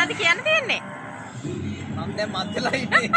මොනවද කියන්න තියෙන්නේ? මම දැන් මත්තලා ඉන්නේ.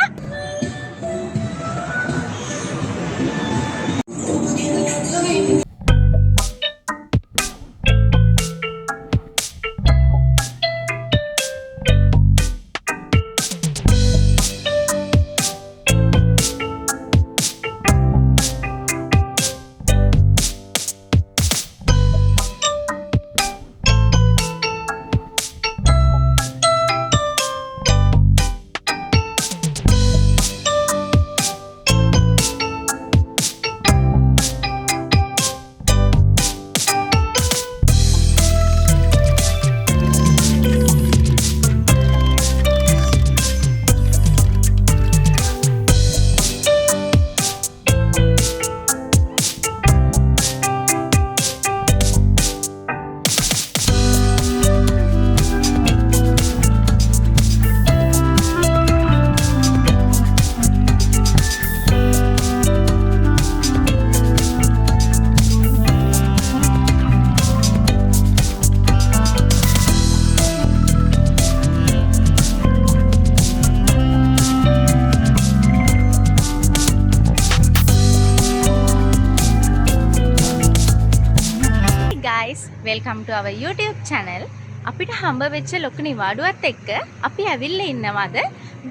Welcome to our YouTube channel. අපිට හම්බ වෙච්ච ලොකු නිවාඩුවත් එක්ක අපි ඇවිල්ලා ඉන්නවද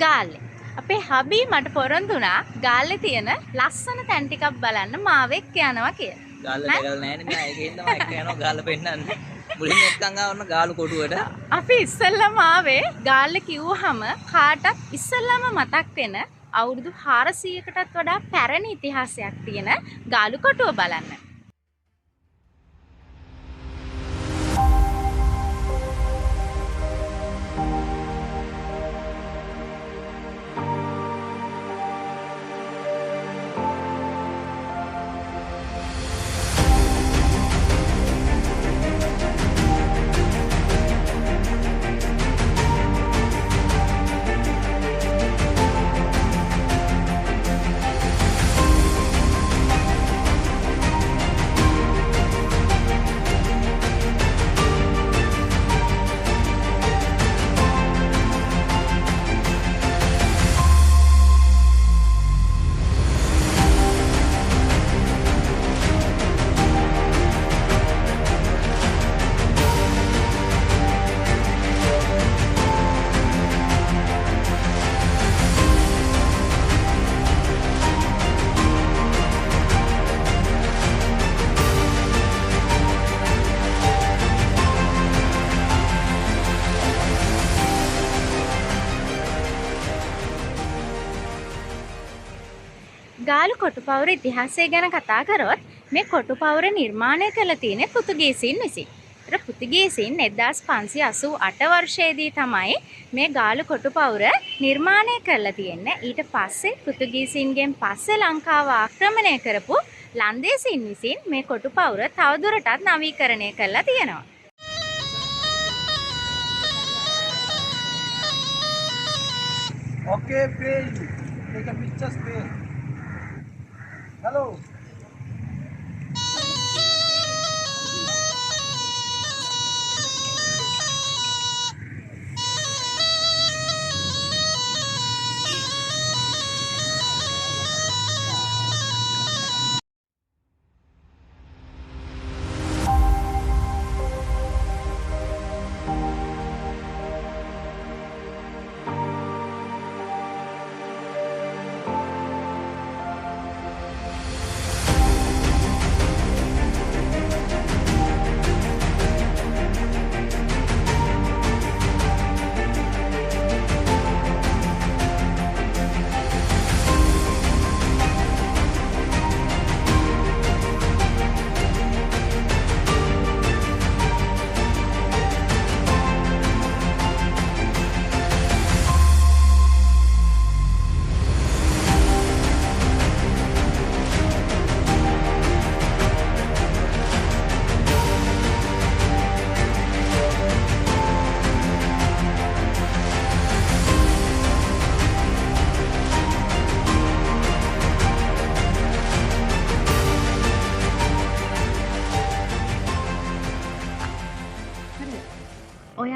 ගාල්ලේ. අපේ හබි මට පොරොන්දුනා ගාල්ලේ තියෙන ලස්සන තැන් ටිකක් බලන්න මාව එක්ක යනවා කියලා. ගාල්ල දෙකල් නැහැ නේ ඒකෙන් තමයි එක්ක යනවා ගාල්ල පෙන්නන්න. මුලින්ම එක්කන් ආවන්න ගාලු කොටුවට. අපි ඉස්සෙල්ලාම ආවේ ගාල්ලේ කිව්වහම කාටත් ඉස්සෙල්ලාම මතක් වෙන අවුරුදු 400කටත් වඩා පැරණි ඉතිහාසයක් තියෙන ගාලු කොටුව බලන්න. ගාලු කොටුපවුර ඉතිහාසය ගැන කතා කරොත් මේ කොටුපවුර නිර්මාණය කළ තියෙන්නේ පෘතුගීසීන් විසින්. ඒතර පෘතුගීසීන් 1588 වර්ෂයේදී තමයි මේ ගාලු කොටුපවුර නිර්මාණය කරලා තියෙන්නේ. ඊට පස්සේ පෘතුගීසීන්ගෙන් පස්සේ ලංකාව ආක්‍රමණය කරපු ලන්දේසීන් විසින් මේ කොටුපවුර තවදුරටත් නවීකරණය කරලා තියෙනවා. Okay, please. Take a picture, please. Hello.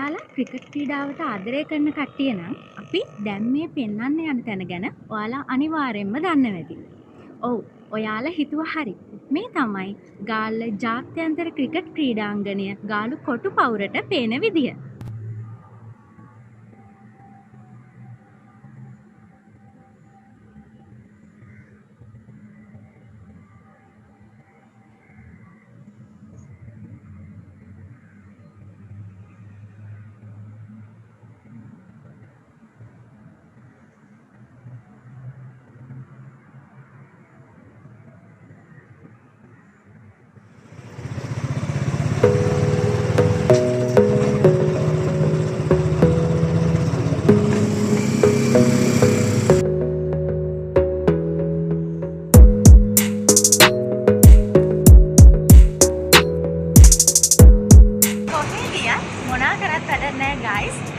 ඔයාලා ක්‍රිකට් ක්‍රීඩාවට ආදරය කරන කට්ටිය නම් අපි දැන් මේ පෙන්වන්න යන තැන ගැන ඔයාලා අනිවාර්යෙන්ම දන්නවා ඇති. ඔව්, ඔයාලා හිතුවා හරි. මේ තමයි ගාල්ල ජාත්‍යන්තර ක්‍රිකට් ක්‍රීඩාංගණය ගාලු කොටු පවුරට පේන විදිය.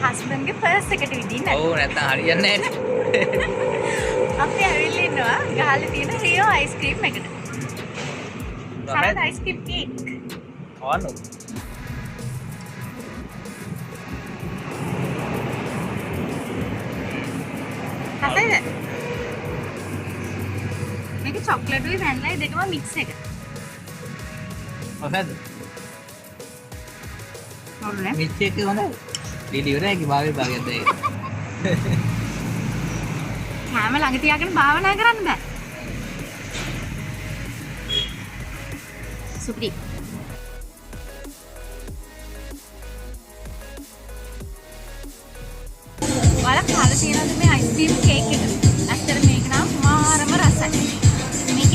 හස්බන්ඩ්ගේ ෆර්ස්ට් එකට විදින්න. ඔව් නැත්නම් හරියන්නේ නැහැ. අපි ඇවිල්ලා ඉන්නවා ගහලා තියෙන රියෝ අයිස්ක්‍රීම් එකට. සමහර අයිස්ක්‍රීම් කේක්. ඕනෝ. හරිද? මේක චොක්ලට් උයි වැනිලා දෙකම මික්ස් එක. මොකද? මොන්නේ? මික්ස් එක හොඳයි. ඩිලිවරි එකේ භාගයක් දෙයි. කෑම ළඟ තියාගෙන භාවනා කරන්න බෑ. සුපිරි. ඔයාලා කාලා තියෙනවද මේ අයිස්ක්‍රීම් කේක් එක? ඇත්තට මේක නම් මාරම රසයි. මේක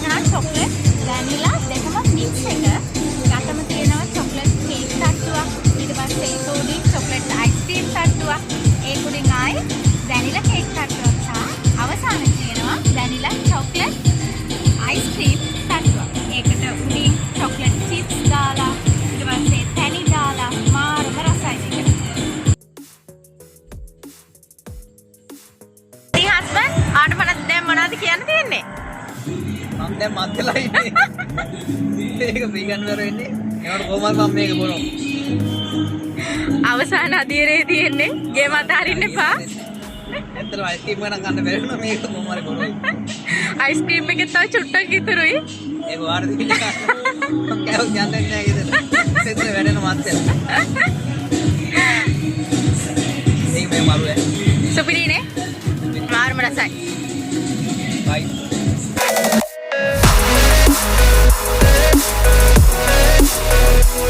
නම් චොක්ලට් වැනිලා දෙකම මික්ස් එක. යටම තියෙනවා චොක්ලට් කේක් තට්ටුවක්. ඊට පස්සේ ඒක උඩින් චොක්ලට් අයිස්ක්‍රීම් තට්ටුවක්. ඒක උඩින් ආයේ වැනිලා කේක් තට්ටුවක් සහ අවසානයේ තියෙනවා වැනිලා චොක්ලට් අයිස්ක්‍රීම් තට්ටුවක්. ඒකට උඩින් චොක්ලට් චිප්ස් දාලා ඊට පස්සේ තැනි දාලා මාරම රසයි මේක. ඉතින් හස්බන්ඩ් ආට මට දැන් මොනවද කියන්න තියෙන්නේ? මම දැන් මත් වෙලා ඉන්නේ. මේක පීගන් වර වෙන්නේ. ඒකට කොහොමද මම මේක බොනවා. අවසාන අධීරේ තියෙන්නේ ගේ මත අරින්න එපා. ඇත්තටම අයිස්ක්‍රීම් ගන්න ගන්න බැරි වුණා මේක කොහොම හරි බොනවා. අයිස්ක්‍රීම් එකේ තව චුට්ටක් ඉතුරුයි. ඒක වාර දෙකක් මම කෑව යන්නේ නැහැ ගෙදර. සෙද්ද වැඩෙන මත් වෙලා.